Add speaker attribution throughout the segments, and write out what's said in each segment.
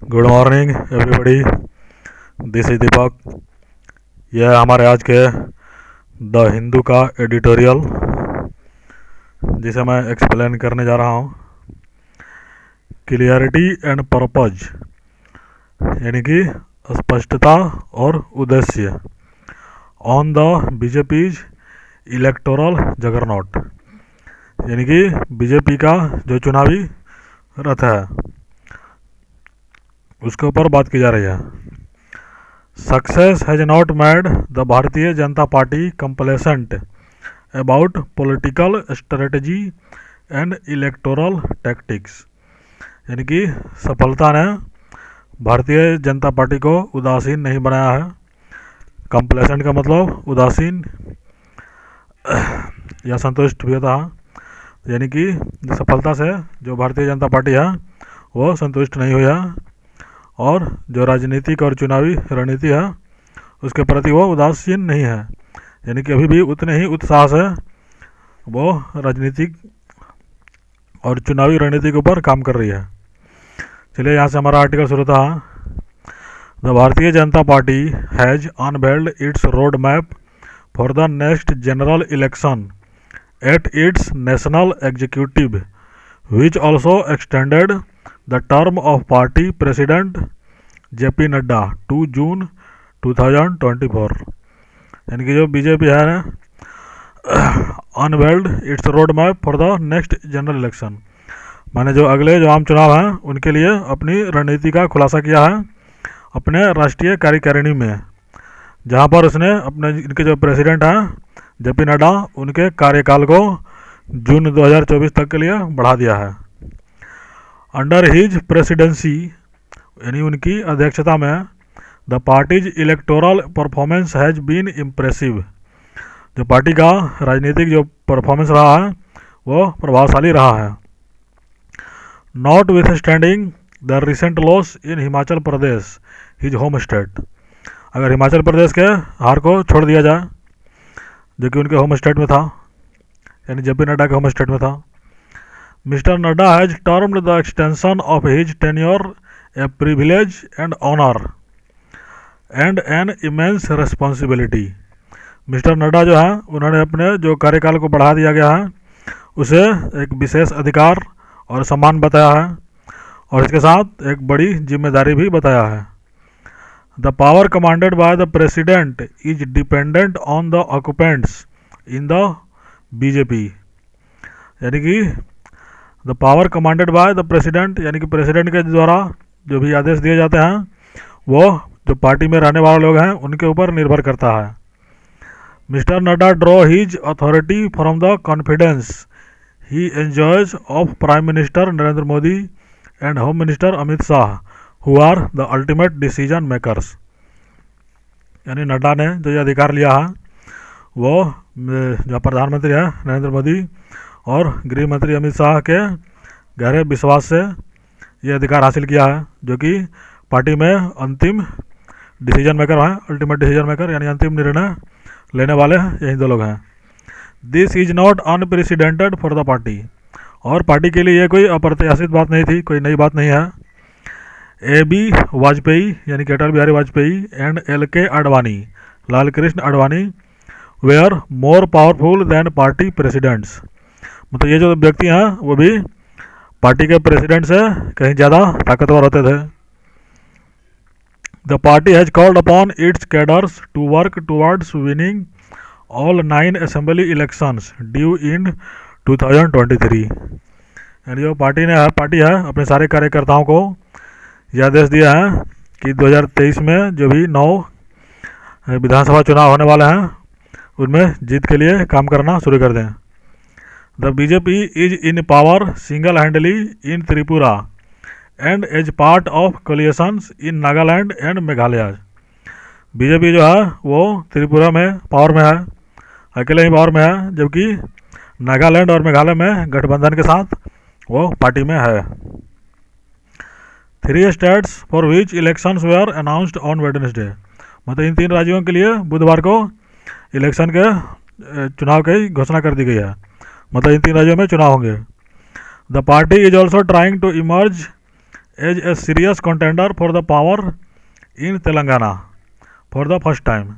Speaker 1: Good morning everybody, this is Deepak. यह हमारे आज के द हिंदू का एडिटोरियल जिसे मैं एक्सप्लेन करने जा रहा हूँ। क्लियरिटी एंड पर्पज यानी कि स्पष्टता और उद्देश्य ऑन द बीजेपीज इलेक्टोरल जगरनॉट, यानी कि बीजेपी का जो चुनावी रथ है उसके ऊपर बात की जा रही है। Success has not made the Bharatiya Janata party complacent about political strategy and electoral tactics, यानी कि सफलता ने भारतीय जनता पार्टी को उदासीन नहीं बनाया है। कंप्लेसेंट का मतलब उदासीन या संतुष्ट भी होता है, यानी कि सफलता से जो भारतीय जनता पार्टी है वो संतुष्ट नहीं हुई है और जो राजनीतिक और चुनावी रणनीति है उसके प्रति वो उदासीन नहीं है, यानी कि अभी भी उतने ही उत्साह से वो राजनीतिक और चुनावी रणनीति के ऊपर काम कर रही है। चलिए यहाँ से हमारा आर्टिकल शुरू था। The Bharatiya Janata party has unveiled it's road map for the next general election at its national executive which also extended the term of party president JP Nadda to June 2024, यानी कि जो बीजेपी है ना unveiled it's road map for the next general election, माने जो अगले जो आम चुनाव हैं उनके लिए अपनी रणनीति का खुलासा किया है अपने राष्ट्रीय कार्यकारिणी में, जहां पर उसने अपने इनके जो प्रेसिडेंट हैं JP नड्डा उनके कार्यकाल को जून 2024 तक के लिए बढ़ा दिया है। अंडर हिज प्रेसिडेंसी यानी उनकी अध्यक्षता में the party's electoral performance has been impressive, जो पार्टी का राजनीतिक जो परफॉर्मेंस रहा है वो प्रभावशाली रहा है। Not with standing the recent loss in Himachal Pradesh his home state, अगर हिमाचल प्रदेश के हार को छोड़ दिया जाए जो कि उनके होम स्टेट में था, यानी JP नड्डा के होम स्टेट में था। Mister Nadda has termed the extension of his tenure a privilege and honour and an immense responsibility, mister Nadda जो है उन्होंने अपने जो कार्यकाल को बढ़ा दिया गया है उसे एक विशेष अधिकार और सम्मान बताया है और इसके साथ एक बड़ी जिम्मेदारी भी बताया है। The power commanded by the president is dependent on the occupants in the BJP, यानी कि the power commanded by the president यानी कि प्रेसिडेंट के द्वारा जो भी आदेश दिए जाते हैं वो जो पार्टी में रहने वाले लोग हैं उनके ऊपर निर्भर करता है। Mister Nadda draw his authority from the confidence he enjoys of prime minister Narendra Modi and home minister Amit Shah who are the ultimate decision makers, यानी नड्डा ने जो ये अधिकार लिया है वो जो प्रधानमंत्री है नरेंद्र मोदी और गृह मंत्री अमित शाह के गहरे विश्वास से ये अधिकार हासिल किया है, जो कि पार्टी में अंतिम डिसीजन मेकर हैं, अल्टीमेट डिसीजन मेकर यानी अंतिम निर्णय लेने वाले यही दो लोग हैं। This is not unprecedented for the party, और पार्टी के लिए ये कोई अप्रत्याशित बात नहीं थी, कोई नई बात नहीं है। AB वाजपेयी यानी कि Atal Bihari Vajpayee and LK Advani Lal Krishna Advani were more powerful than party presidents, मतलब ये जो व्यक्ति हैं वो भी पार्टी के प्रेसिडेंट से कहीं ज़्यादा ताकतवर होते थे। The party has called upon its cadres to work towards winning all 9 assembly elections due in 2023, यानी जो पार्टी है अपने सारे कार्यकर्ताओं को यह आदेश दिया है कि 2023 में जो भी 9 विधानसभा चुनाव होने वाले हैं उनमें जीत के लिए काम करना शुरू कर दें। The BJP is in power single handedly in Tripura and as part of coalitions in Nagaland and Meghalaya, BJP जो है वो त्रिपुरा में पावर में है, अकेले ही पावर में है, जबकि नागालैंड और मेघालय में गठबंधन के साथ वो पार्टी में है। 3 states for which elections were announced on Wednesday, मतलब इन 3 राज्यों के लिए बुधवार को इलेक्शन के चुनाव की घोषणा कर दी गई है, मतलब इन 3 राज्यों में चुनाव होंगे। The party is also trying to emerge as a serious contender for the power in Telangana for the first time.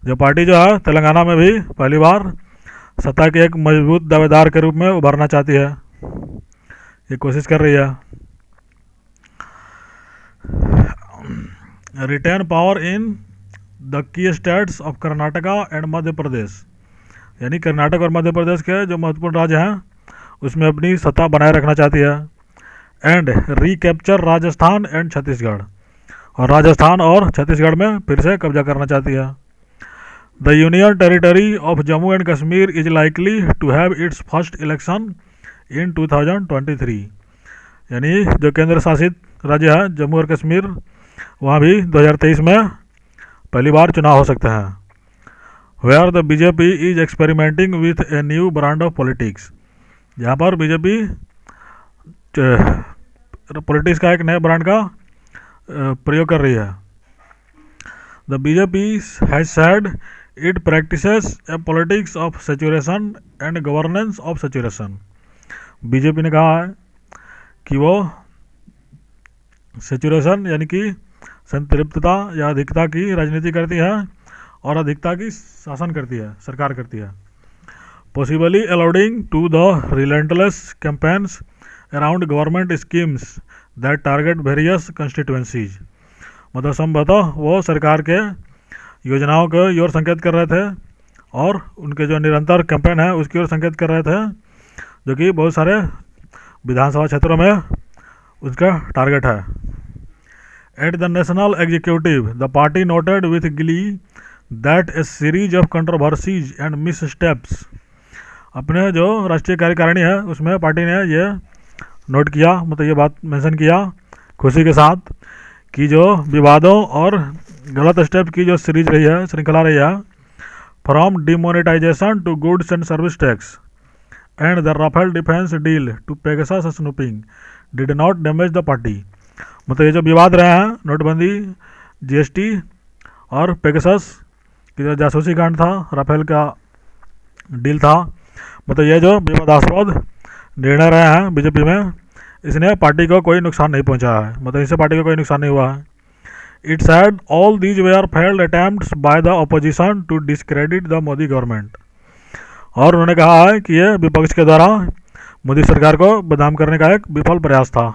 Speaker 1: जो पार्टी जो है तेलंगाना में भी पहली बार सत्ता के एक मजबूत दावेदार के रूप में उभरना चाहती है, ये कोशिश कर रही है। Retain power in the key states of Karnataka and Madhya Pradesh, यानी कर्नाटक और मध्य प्रदेश के जो महत्वपूर्ण राज्य हैं उसमें अपनी सत्ता बनाए रखना चाहती है। And recapture Rajasthan and Chhattisgarh, और राजस्थान और छत्तीसगढ़ में फिर से कब्जा करना चाहती है। The union territory of Jammu and Kashmir is likely to have its first election in 2023, यानी जो केंद्र शासित राज्य है जम्मू और कश्मीर, वहाँ भी 2023 में पहली बार चुनाव हो सकते हैं। Where the BJP is experimenting with a new brand of politics, जहाँ पर बीजेपी पॉलिटिक्स का एक नए ब्रांड का प्रयोग कर रही है। The BJP has said it practices A politics of saturation and governance of saturation. BJP ने कहा है कि वो सैचुरेशन यानी कि संतृप्तता या अधिकता की राजनीति करती है और अधिकता की शासन करती है, सरकार करती है। Possibly alluding to the relentless campaigns around government schemes that target various constituencies, मतलब संभवतः वो सरकार के योजनाओं को ओर संकेत कर रहे थे और उनके जो निरंतर कैंपेन है उसकी ओर संकेत कर रहे थे, जो कि बहुत सारे विधानसभा क्षेत्रों में उसका टारगेट है। At the national executive the party noted with glee that a series of controversies and missteps, अपने जो राष्ट्रीय कार्यकारिणी है उसमें पार्टी ने ये नोट किया, मतलब ये बात मेंशन किया खुशी के साथ कि जो विवादों और गलत स्टेप की जो सीरीज रही है, श्रृंखला रही है, from demonetisation to goods and service tax and the Rafale defence deal to Pegasus snooping did not damage the party, मतलब ये जो विवाद रहे हैं नोटबंदी, जीएसटी और पेगासस की जो जासूसी कांड था, राफेल का डील था, मतलब ये जो विवादास्पद निर्णय रहे हैं बीजेपी में, इसने पार्टी को कोई नुकसान नहीं पहुंचाया है, मतलब इससे पार्टी को कोई नुकसान नहीं हुआ है। It said all these were failed attempts by the opposition to discredit the Modi government, और उन्होंने कहा है कि ये विपक्ष के द्वारा मोदी सरकार को बदनाम करने का एक विफल प्रयास था।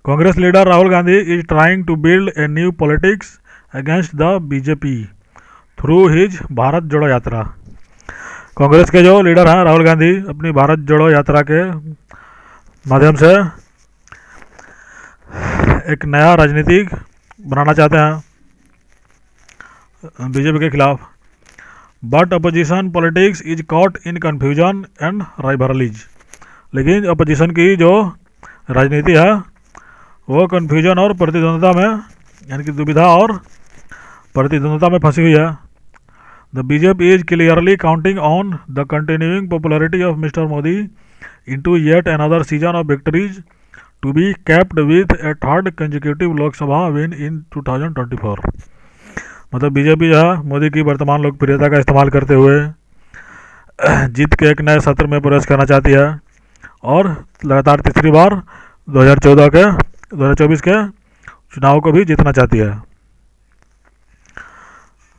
Speaker 1: Congress leader Rahul Gandhi is trying to build a new politics against the BJP through his Bharat Jodo Yatra. Congress के जो लीडर हैं राहुल गांधी अपनी भारत जोड़ो यात्रा के माध्यम से एक नया राजनीतिक बनाना चाहते हैं बीजेपी के खिलाफ। But opposition politics is caught in confusion and rivalries, लेकिन अपोजिशन की जो राजनीति है वो कन्फ्यूजन और प्रतिद्वंद्विता में, यानी कि दुविधा और प्रतिद्वंद्विता में फंसी हुई है। The BJP is clearly counting on the continuing popularity of mister Modi into yet another season of victories to be capped with a third consecutive Lok Sabha win in 2024, मतलब बीजेपी जो है मोदी की वर्तमान लोकप्रियता का इस्तेमाल करते हुए जीत के एक नए सत्र में प्रवेश करना चाहती है और लगातार तीसरी बार 2024 के चुनाव को भी जीतना चाहती है।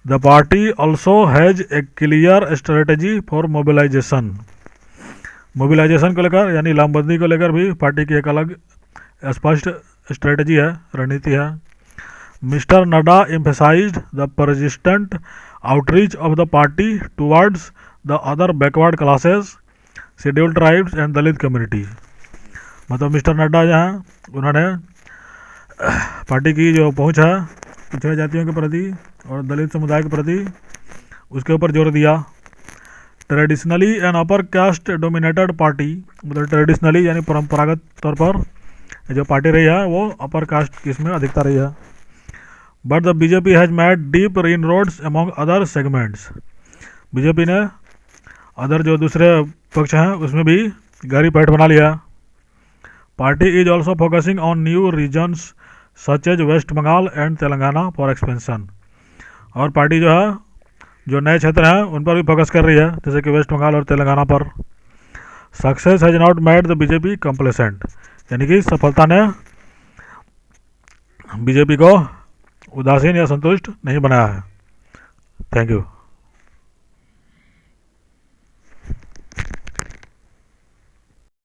Speaker 1: The party also has a clear strategy for mobilisation को लेकर, यानी लामबंदी को लेकर भी पार्टी की एक अलग स्पष्ट स्ट्रेटजी है, रणनीति है। Mister Nadda emphasised the persistent outreach of the party towards the other backward classes, scheduled tribes and Dalit community, मतलब मिस्टर नड्डा जो हैं उन्होंने पार्टी की जो पहुंच है पिछड़े जातियों के प्रति और दलित समुदाय के प्रति उसके ऊपर जोर दिया। Traditionally an upper caste dominated party, मतलब ट्रेडिशनली यानी परंपरागत तौर पर जो पार्टी रही है वो अपर कास्ट की इसमें अधिकता रही है। But the BJP has made deep inroads among other segments, BJP ने अदर जो दूसरे पक्ष हैं उसमें भी गहरी पैठ बना लिया। Party is also focusing on new regions such as West Bengal and Telangana for expansion, और पार्टी जो है जो नए क्षेत्र हैं उन पर भी फोकस कर रही है, जैसे कि वेस्ट बंगाल और तेलंगाना पर। Success has not made the BJP complacent, यानी कि सफलता ने बीजेपी को उदासीन या संतुष्ट नहीं बनाया है। Thank you.